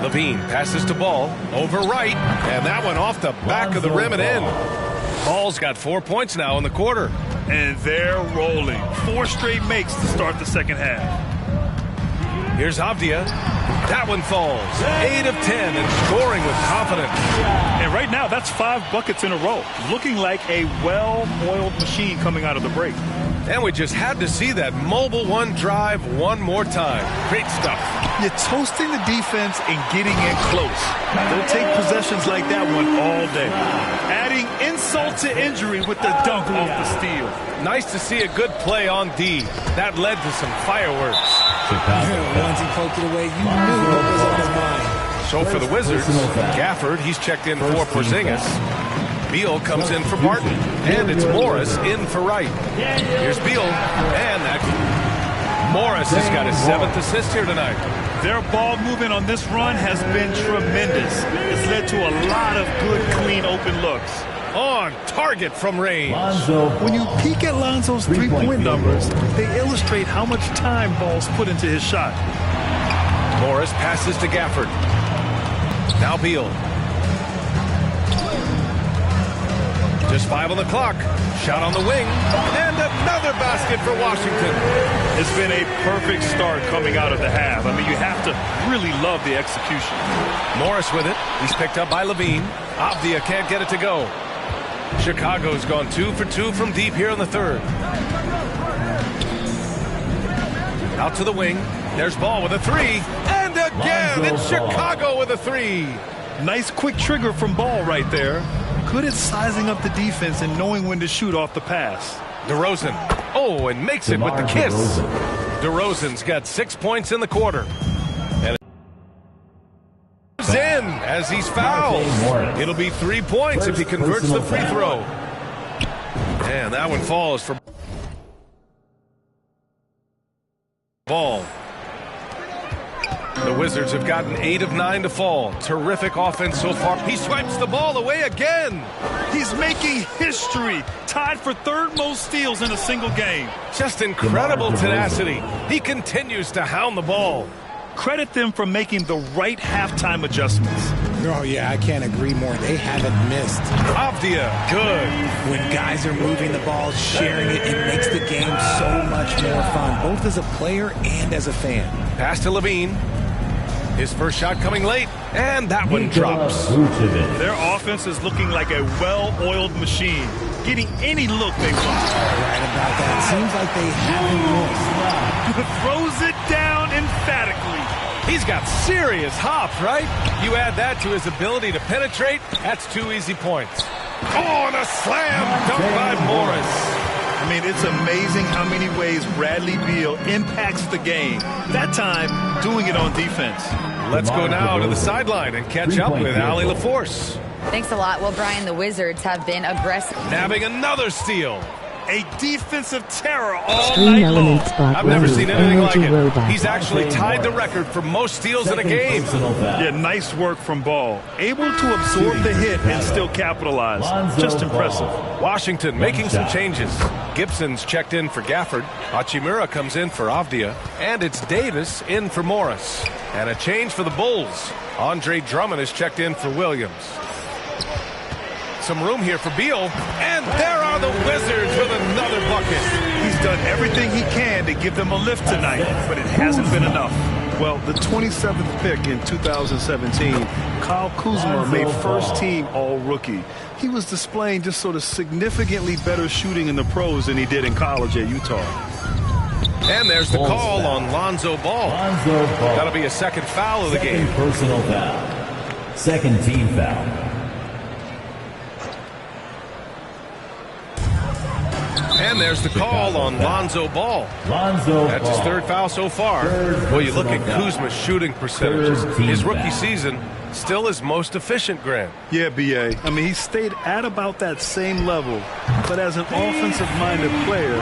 Levine passes to Ball over Wright, and that one off the back of the rim and in. Ball's got 4 points now in the quarter. And they're rolling. 4 straight makes to start the second half. Here's Avdia. That one falls. 8 of 10 and scoring with confidence. And right now, that's 5 buckets in a row. Looking like a well-oiled machine coming out of the break. And we just had to see that mobile one drive one more time. Great stuff. You're toasting the defense and getting in close. They'll take possessions like that one all day. Adding insult to injury with the dunk off the steal. Nice to see a good play on D. That led to some fireworks. Once he poked it away, you knew what was on his mind. So for the Wizards, Gafford, he's checked in for Porzingis. Beal comes in for Barton, and it's Morris in for Wright. Here's Beal, and that Morris has got his 7th assist here tonight. Their ball movement on this run has been tremendous. It's led to a lot of good, clean, open looks. On target from range. When you peek at Lonzo's three-point numbers, they illustrate how much time Ball's put into his shot. Morris passes to Gafford. Now Beal. Just 5 on the clock. Shot on the wing. And another basket for Washington. It's been a perfect start coming out of the half. I mean, you have to really love the execution. Morris with it. He's picked up by Levine. Avdia can't get it to go. Chicago's gone 2 for 2 from deep here in the third. Out to the wing. There's Ball with a 3. And again, it's Chicago with a 3. Nice quick trigger from Ball right there. Good at sizing up the defense and knowing when to shoot off the pass. DeRozan. Oh, and makes it with the kiss. DeRozan's got 6 points in the quarter. And it's in as he's fouled. It'll be 3 points if he converts the free throw. And that one falls for Ball. The Wizards have gotten 8 of 9 to fall. Terrific offense so far. He swipes the ball away again. He's making history. Tied for 3rd most steals in a single game. Just incredible tenacity. He continues to hound the ball. Credit them for making the right halftime adjustments. Oh, yeah, I can't agree more. They haven't missed. Avdia, good. When guys are moving the ball, sharing it, it makes the game so much more fun, both as a player and as a fan. Pass to Levine. His first shot coming late, and that one drops. Their offense is looking like a well-oiled machine, getting any look they want. Right about that. Seems like they haven't missed. Throws it down emphatically. He's got serious hop, right? You add that to his ability to penetrate, that's 2 easy points. Oh, and a slam dunk by Morris. I mean, it's amazing how many ways Bradley Beal impacts the game. That time, doing it on defense. Let's go now to the sideline and catch up with Allie LaForce. Thanks a lot. Well, Brian, the Wizards have been aggressive. Nabbing another steal. A defensive terror all Stream night long. Element Spot I've never Running seen anything like Emoji it. Robot. He's actually tied the record for most steals in a game. Yeah, nice work from Ball. Able to absorb the hit and still capitalize. Just impressive. Washington making some changes. Gibson's checked in for Gafford. Hachimura comes in for Avdia. And it's Davis in for Morris. And a change for the Bulls. Andre Drummond is checked in for Williams. Some room here for Beal. And there are the Wizards with another bucket. He's done everything he can to give them a lift tonight, but it hasn't been enough. Well, the 27th pick in 2017, Kyle Kuzma made first-team All-Rookie. He was displaying just sort of significantly better shooting in the pros than he did in college at Utah. And there's the call on Lonzo Ball. That'll be a second foul of the game. Personal foul. Second team foul. And there's the call on Lonzo Ball. That's his third foul so far. Well, you look at Kuzma's shooting percentages. His rookie season, still his most efficient, Grant. Yeah, B.A. I mean, he stayed at about that same level. But as an offensive-minded player,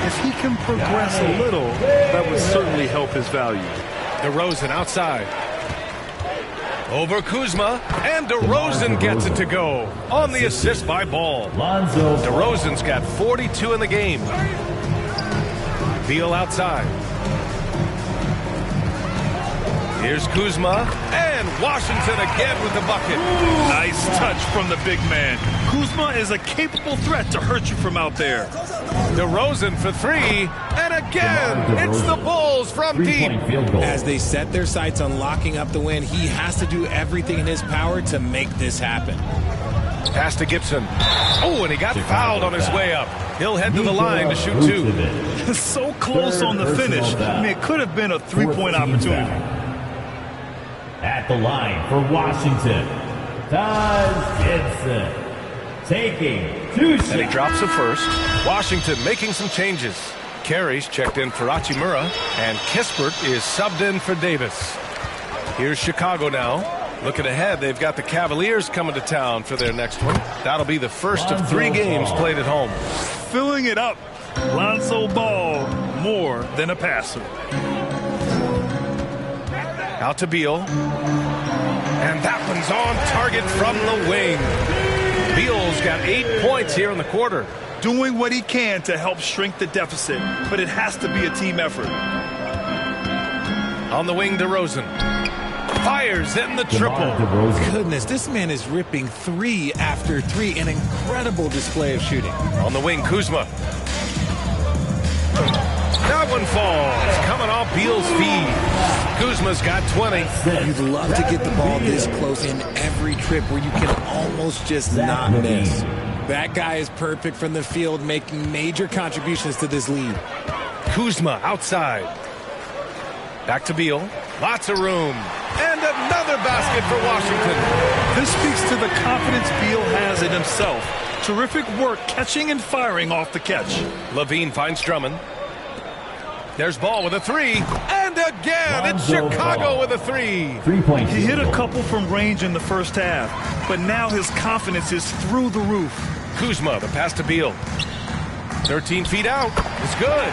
if he can progress a little, that would certainly help his value. DeRozan outside. Over Kuzma, and DeRozan gets it to go on the assist by Ball. DeRozan's got 42 in the game. Beal outside. Here's Kuzma, and Washington again with the bucket. Nice touch from the big man. Kuzma is a capable threat to hurt you from out there. DeRozan for three, and again, it's the Bulls from deep. As they set their sights on locking up the win, he has to do everything in his power to make this happen. Pass to Gibson. Oh, and he got fouled on his way up. He'll head to the line to shoot two. So close on the finish. I mean, it could have been a three-point opportunity. At the line for Washington, Taj Gibson taking two shots. And he drops the first. Washington making some changes. Carey's checked in for Hachimura, and Kispert is subbed in for Davis. Here's Chicago now. Looking ahead, they've got the Cavaliers coming to town for their next one. That'll be the first of 3 games played at home. Filling it up. Lonzo Ball, more than a passer. Out to Beal. And that one's on target from the wing. Beal's got 8 points here in the quarter. Doing what he can to help shrink the deficit, but it has to be a team effort. On the wing, DeRozan. Fires in the triple. Goodness, this man is ripping 3 after 3. An incredible display of shooting. On the wing, Kuzma. That one falls. Coming off Beal's feed. Kuzma's got 20. You'd love to get the ball this close in every trip where you can almost just not miss. That guy is perfect from the field, making major contributions to this lead. Kuzma outside. Back to Beal. Lots of room. And another basket for Washington. This speaks to the confidence Beal has in himself. Terrific work catching and firing off the catch. Levine finds Drummond. There's Ball with a 3. And again, it's Chicago with a 3. 3-point. He hit a couple from range in the first half, but now his confidence is through the roof. Kuzma, the pass to Beal. 13 feet out. It's good.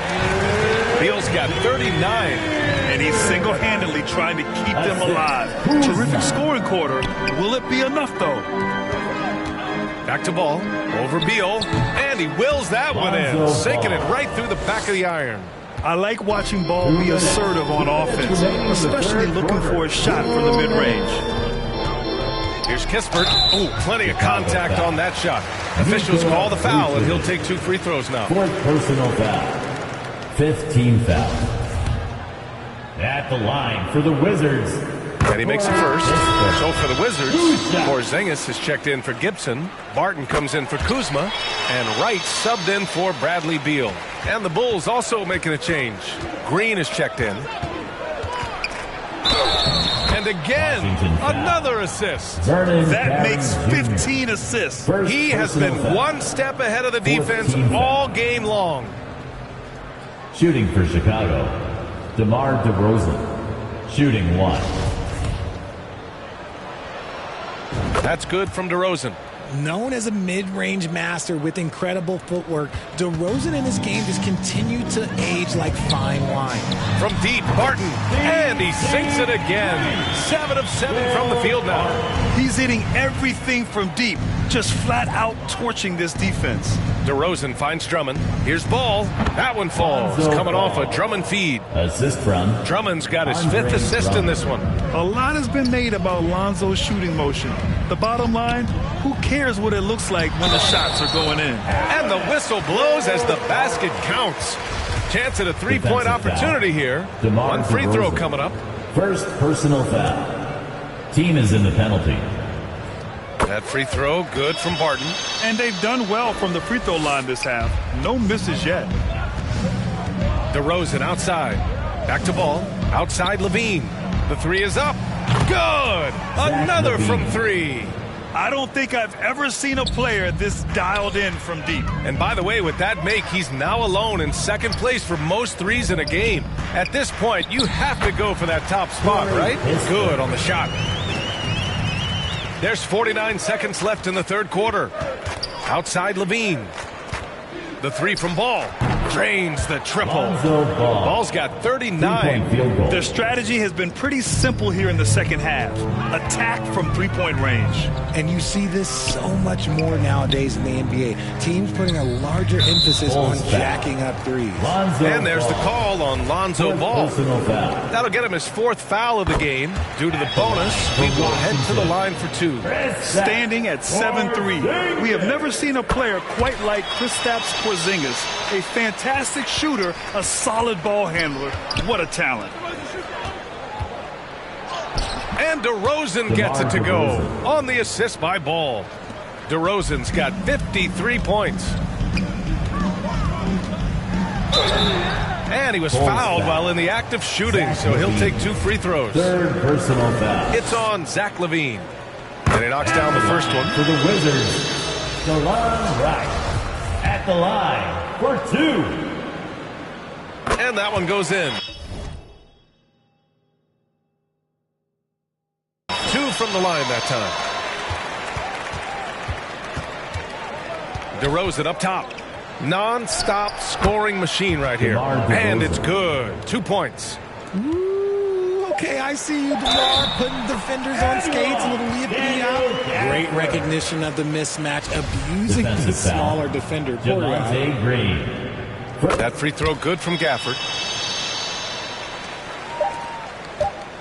Beal's got 39. And he's single-handedly trying to keep them alive. Terrific scoring quarter. Will it be enough, though? Back to Ball. Over Beal. And he wills that one in. Sinking it right through the back of the iron. I like watching Ball be assertive on offense, especially looking for a shot from the mid-range. Here's Kispert. Oh, plenty of contact on that shot. Officials call the foul, and he'll take 2 free throws now. 4th personal foul. 5th team foul. At the line for the Wizards. And he makes it first. So for the Wizards, Porzingis is checked in for Gibson. Barton comes in for Kuzma. And Wright subbed in for Bradley Beal. And the Bulls also making a change. Green is checked in. And again, another assist. That makes 15 assists. He has been one step ahead of the defense all game long. Shooting for Chicago, DeMar DeRozan. Shooting 1. That's good from DeRozan. Known as a mid-range master with incredible footwork, DeRozan in this game just continued to age like fine wine. From deep, Barton, and he sinks it again. 7 of 7 from the field now. He's hitting everything from deep, just flat out torching this defense. DeRozan finds Drummond. Here's Ball. That one falls. Coming off a Drummond feed. Assist from Drummond's got his 5th assist in this one. A lot has been made about Lonzo's shooting motion. The bottom line, who cares what it looks like when the shots are going in? And the whistle blows as the basket counts. Chance at a 3-point opportunity here. One free throw coming up. First personal foul. Team is in the penalty. That free throw, good from Barton. And they've done well from the free throw line this half. No misses yet. DeRozan outside. Back to Ball. Outside Levine. The 3 is up. Good! Another from 3. I don't think I've ever seen a player this dialed in from deep. And by the way, with that make, he's now alone in 2nd place for most threes in a game. At this point, you have to go for that top spot, right? Good on the shot. There's 49 seconds left in the 3rd quarter. Outside Levine. The 3 from Ball. Drains the triple. Ball's got 39. Their strategy has been pretty simple here in the 2nd half. Attack from 3-point range. And you see this so much more nowadays in the NBA. Teams putting a larger emphasis on jacking up threes. And there's the call on Lonzo Ball. That'll get him his 4th foul of the game. Due to the bonus, we will head to the line for 2. Standing at 7-3. We have never seen a player quite like Kristaps Porzingis. A fantastic shooter, a solid ball handler. What a talent. And DeRozan gets it to go on the assist by Ball. DeRozan's got 53 points. And he was fouled while in the act of shooting, so he'll take 2 free throws. 3rd personal foul. It's on Zach LaVine. And he knocks down the first one. For the Wizards, Delon Wright at the line for 2. And that one goes in. 2 from the line that time. DeRozan up top. Non-stop scoring machine right here. And it's good. 2 points. Ooh, okay, I see you, DeMar, putting defenders on skates, a little yippity out. Great recognition of the mismatch, abusing the smaller defender. Javonte Green. That free throw good from Gafford.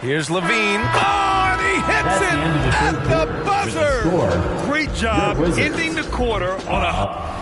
Here's Levine. Oh, and he hits it at the buzzer. Great job ending the quarter on a...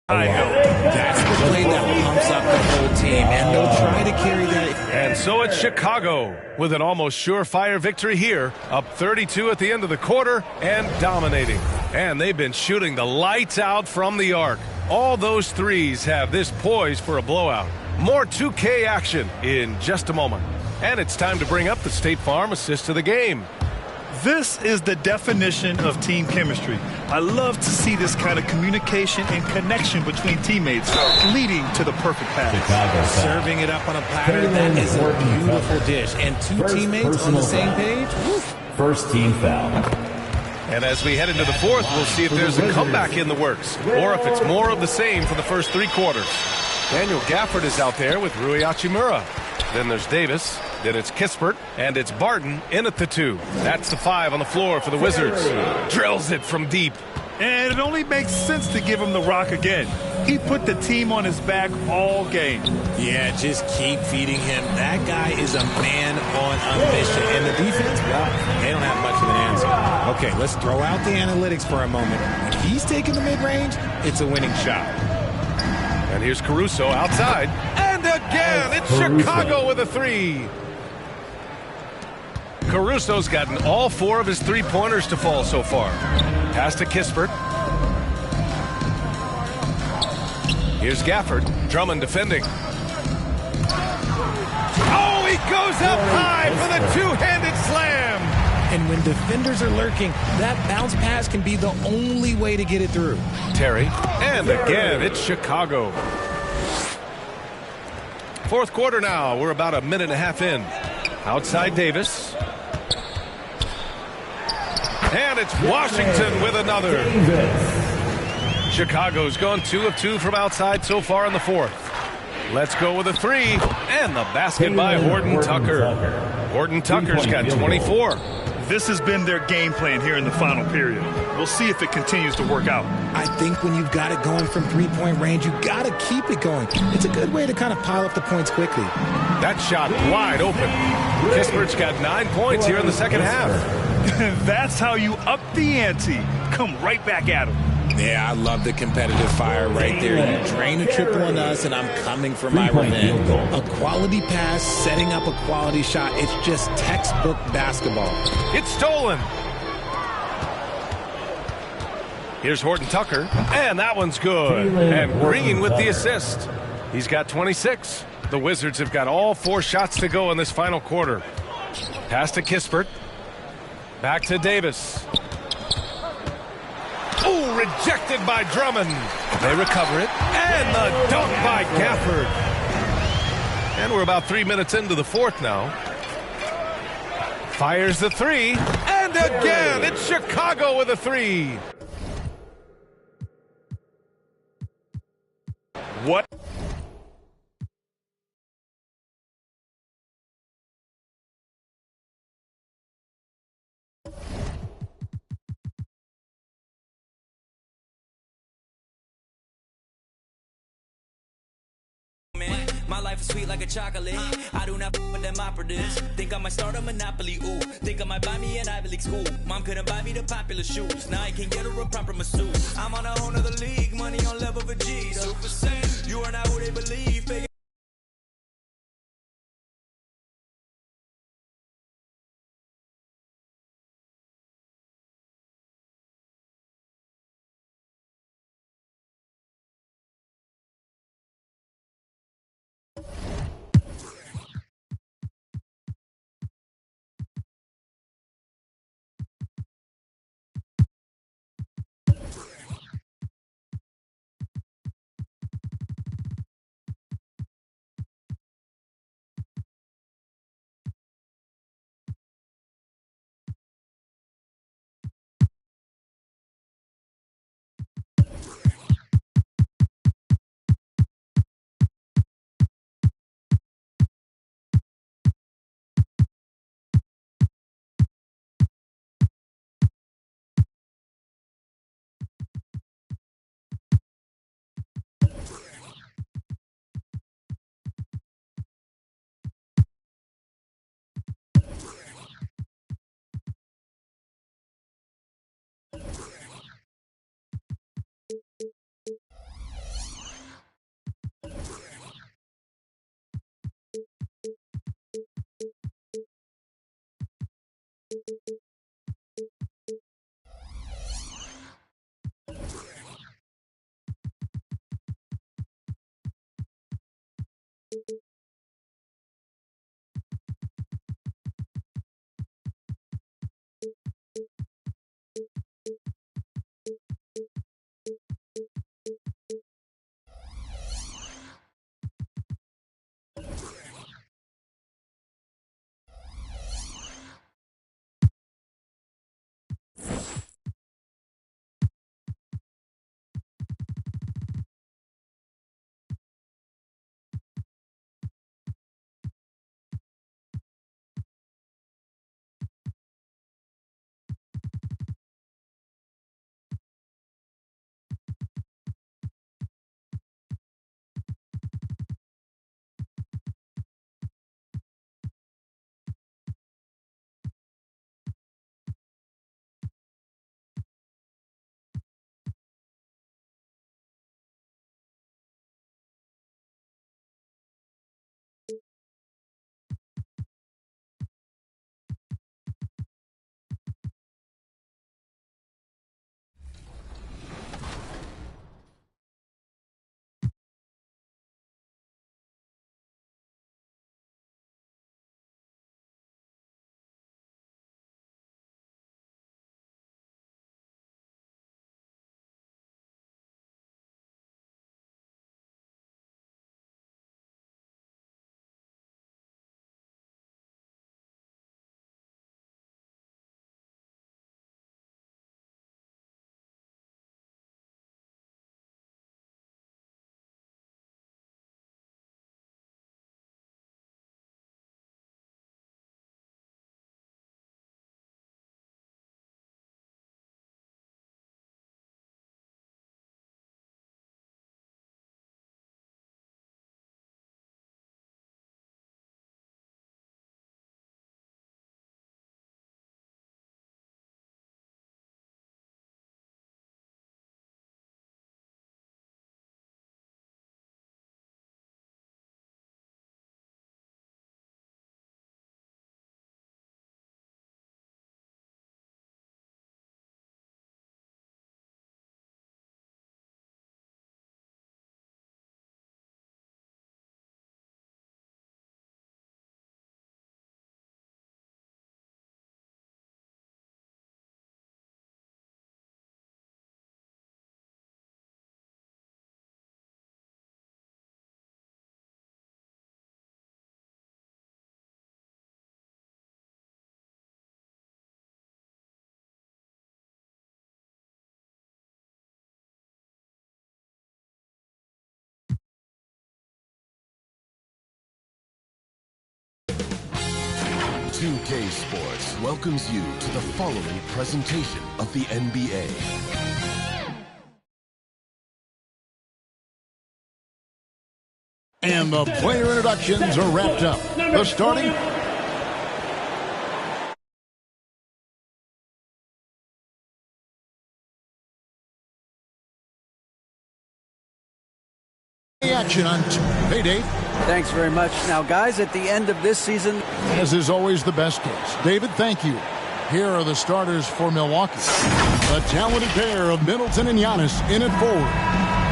That's the play that pumps up the whole team, and they'll try to carry that. And so it's Chicago with an almost surefire victory here, up 32 at the end of the quarter and dominating. And they've been shooting the lights out from the arc. All those threes have this poised for a blowout. More 2K action in just a moment. And it's time to bring up the State Farm assist of the game. This is the definition of team chemistry. I love to see this kind of communication and connection between teammates leading to the perfect pass. Serving it up on a platter, that is a beautiful dish. And 2 teammates on the same page. First team foul. And as we head into the 4th, we'll see if there's a comeback in the works or if it's more of the same for the first 3 quarters. Daniel Gafford is out there with Rui Hachimura. Then there's Davis. Then it's Kispert, and it's Barton in at the 2. That's the 5 on the floor for the Wizards. Drills it from deep. And it only makes sense to give him the rock again. He put the team on his back all game. Yeah, just keep feeding him. That guy is a man on a mission. And the defense, well, they don't have much of an answer. Okay, let's throw out the analytics for a moment. When he's taking the mid-range, it's a winning shot. And here's Caruso outside. And again, it's Chicago with a 3. Caruso's gotten all 4 of his 3-pointers to fall so far. Pass to Kispert. Here's Gafford. Drummond defending. Oh, he goes up high for the 2-handed slam. And when defenders are lurking, that bounce pass can be the only way to get it through. Terry, and again, it's Chicago. Fourth quarter now. We're about a minute and a half in. Outside Davis. And it's Washington with another. Chicago's gone 2 of 2 from outside so far in the fourth. Let's go with a three. And the basket by Horton Tucker. Horton Tucker's got 24. This has been their game plan here in the final period. We'll see if it continues to work out. I think when you've got it going from three-point range, you've got to keep it going. It's a good way to kind of pile up the points quickly. That shot wide open. Kispert's got 9 points here in the second half. That's how you up the ante. Come right back at him. Yeah, I love the competitive fire right there. You drain a triple on us, and I'm coming for my revenge. A quality pass, setting up a quality shot. It's just textbook basketball. It's stolen. Here's Horton Tucker, and that one's good. And Green with the assist. He's got 26. The Wizards have got all 4 shots to go in this final quarter. Pass to Kispert. Back to Davis. Oh, rejected by Drummond. They recover it. And the dunk by Gafford. And we're about 3 minutes into the fourth now. Fires the three. And again, it's Chicago with a three. What? My life is sweet like a chocolate. I do not with them operatives. Think I might start a monopoly. Ooh, think I might buy me an Ivy League school. Mom couldn't buy me the popular shoes. Now I can get her a proper masseuse. I'm on a whole nother league. Money on level of a G. Super Saiyan. You are not who they believe. Fake 2K Sports welcomes you to the following presentation of the NBA. And the player introductions are wrapped up. The starting action on Hey, Dave. Thanks very much. Now, guys, at the end of this season, as is always the best case. David, thank you. Here are the starters for Milwaukee. A talented pair of Middleton and Giannis in at forward.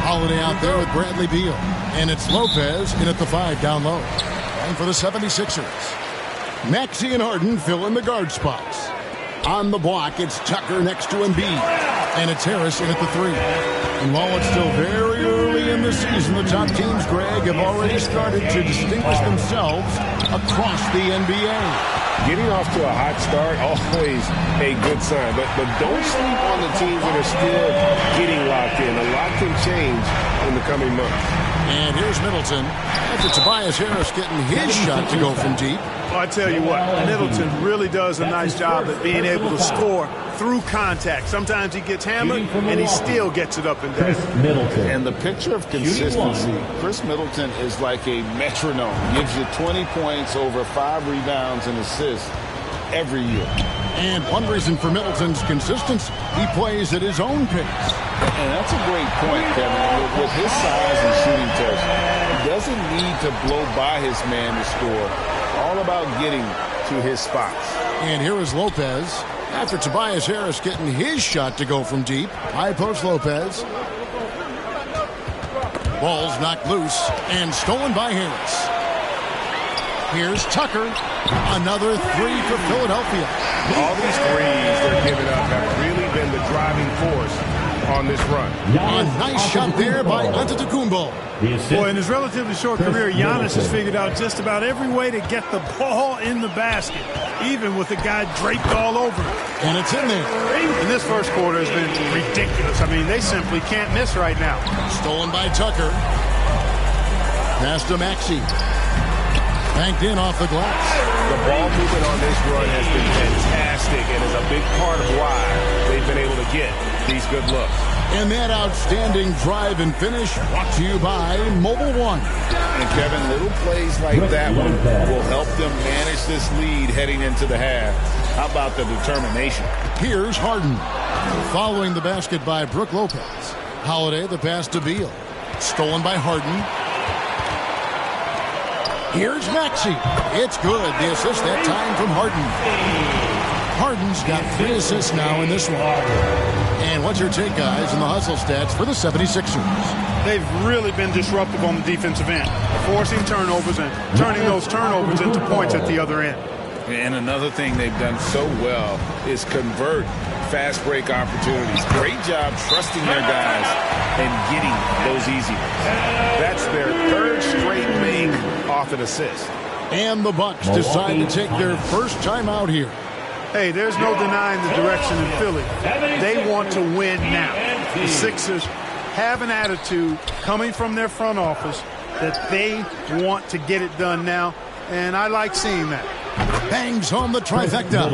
Holiday out there with Bradley Beal. And it's Lopez in at the 5 down low. And for the 76ers, Maxey and Harden fill in the guard spots. On the block, it's Tucker next to Embiid. And it's Harris in at the 3. And while it's still very early in the season, the top teams, Greg, have already started to distinguish themselves across the NBA. Getting off to a hot start, always a good sign. But don't sleep on the teams that are still getting locked in. A lot can change in the coming months. And here's Middleton after Tobias Harris getting his shot to go from deep. Well, I tell you what, Middleton really does a nice job at being able to score through contact. Sometimes he gets hammered, and he still gets it up and down. And the picture of consistency, Chris Middleton is like a metronome. Gives you 20 points, over 5 rebounds and assists every year. And one reason for Middleton's consistency, he plays at his own pace. And that's a great point, Kevin. With his size and shooting touch, he doesn't need to blow by his man to score. All about getting to his spots. And here is Lopez after Tobias Harris getting his shot to go from deep. High post Lopez. Ball's knocked loose and stolen by Harris. Here's Tucker. Another 3 for Philadelphia. All these threes they're giving up have really been the driving force on this run. And nice shot there by Antetokounmpo. Boy, in his relatively short career, Giannis has figured out just about every way to get the ball in the basket, even with the guy draped all over him. And it's in there. And this first quarter has been ridiculous. I mean, they simply can't miss right now. Stolen by Tucker. Pass to Maxey. Banked in off the glass. The ball movement on this run has been fantastic and is a big part of why they've been able to get these good looks. And that outstanding drive and finish brought to you by Mobile One. And Kevin, little plays like that one will help them manage this lead heading into the half. How about the determination? Here's Harden. Following the basket by Brook Lopez. Holiday, the pass to Beal. Stolen by Harden. Here's Maxey. It's good. The assist that time from Harden. Harden's got 3 assists now in this one. And what's your take, guys, in the hustle stats for the 76ers? They've really been disruptive on the defensive end, forcing turnovers and turning those turnovers into points at the other end. And another thing they've done so well is convert fast break opportunities. Great job trusting their guys and getting those easy ones. That's their 3rd straight make off an assist. And the Bucks decide to take their first time out here. Hey, there's no denying the direction in Philly. They want to win now. The Sixers have an attitude coming from their front office that they want to get it done now, and I like seeing that. Bangs home the trifecta.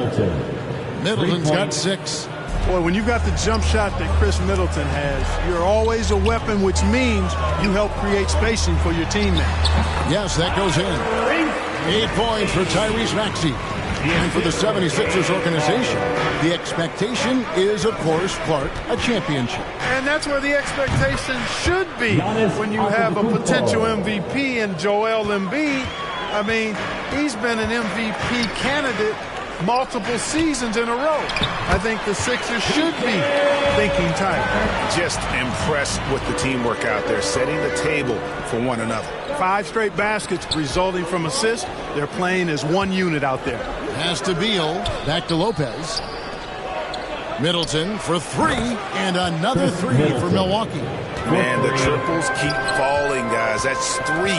Middleton's got 6. Boy, when you've got the jump shot that Chris Middleton has, you're always a weapon, which means you help create spacing for your teammates. Yes, that goes in. 8 points for Tyrese Maxey. And for the 76ers organization, the expectation is, of course, Clark, a championship. And that's where the expectation should be when you have a potential MVP in Joel Embiid. I mean, he's been an MVP candidate multiple seasons in a row. I think the Sixers should be thinking tight. Just impressed with the teamwork out there, setting the table for one another. 5 straight baskets resulting from assists. They're playing as one unit out there. Pass to Beal, back to Lopez. Middleton for 3, and another 3 for Milwaukee. Man, the triples keep falling, guys. That's 3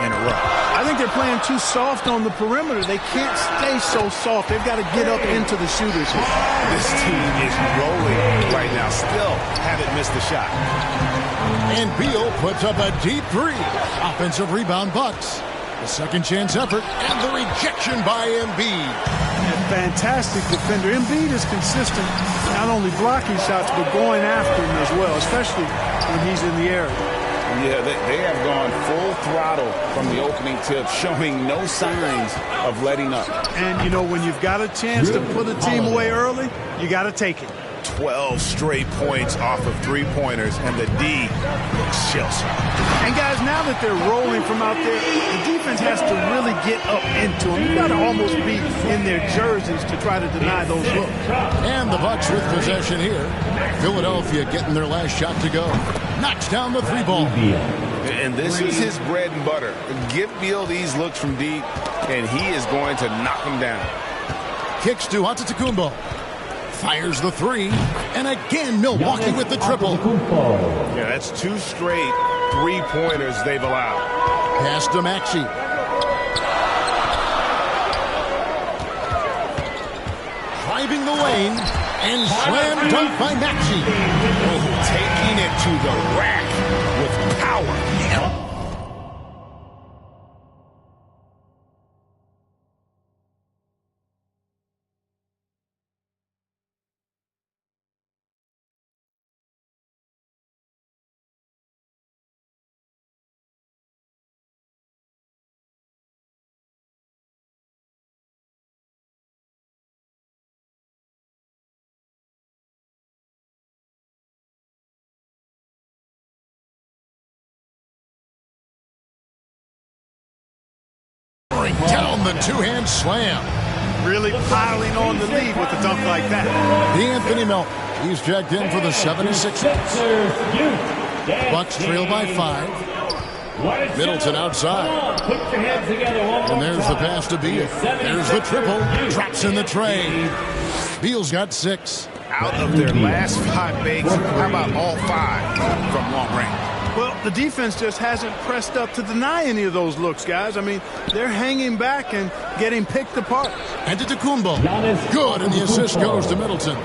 in a row. I think they're playing too soft on the perimeter. They can't stay so soft. They've got to get up into the shooters here. This team is rolling right now. Still haven't missed a shot. And Beal puts up a deep 3. Offensive rebound, Bucks. The second chance effort and the rejection by Embiid. A fantastic defender. Embiid is consistent, not only blocking shots, but going after them as well, especially when he's in the area. Yeah, they have gone full throttle from the opening tip, showing no signs of letting up. And, you know, when you've got a chance to put a team away early, you got to take it. 12 straight points off of three-pointers, and the D looks shell-shocked. And, guys, now that they're rolling from out there, the defense has to really get up into them. You've got to almost be in their jerseys to try to deny those looks. And the Bucks with possession here. Philadelphia getting their last shot to go. Knocks down the three ball. And this is his bread and butter. Give Beal these looks from deep, and he is going to knock them down. Kicks to Antetokounmpo. Fires the three. And again, Milwaukee with the triple. Yeah, that's 2 straight three-pointers they've allowed. Pass to Maxey. Driving the lane. And slam dunk by Maxey. Oh, taking it to the rack with power. Down the two-hand slam. Really piling on the lead with a dunk like that. D'Anthony Melton. He's checked in for the 76ers. Bucks trail by 5. Middleton outside. And there's the pass to Beal. There's the triple. Drops in the tray. Beal's got 6. Out of their last 5 makes, how about all 5 from long range? Well, the defense just hasn't pressed up to deny any of those looks, guys. I mean, they're hanging back and getting picked apart. Antetokounmpo. Good, and the assist goes to Middleton.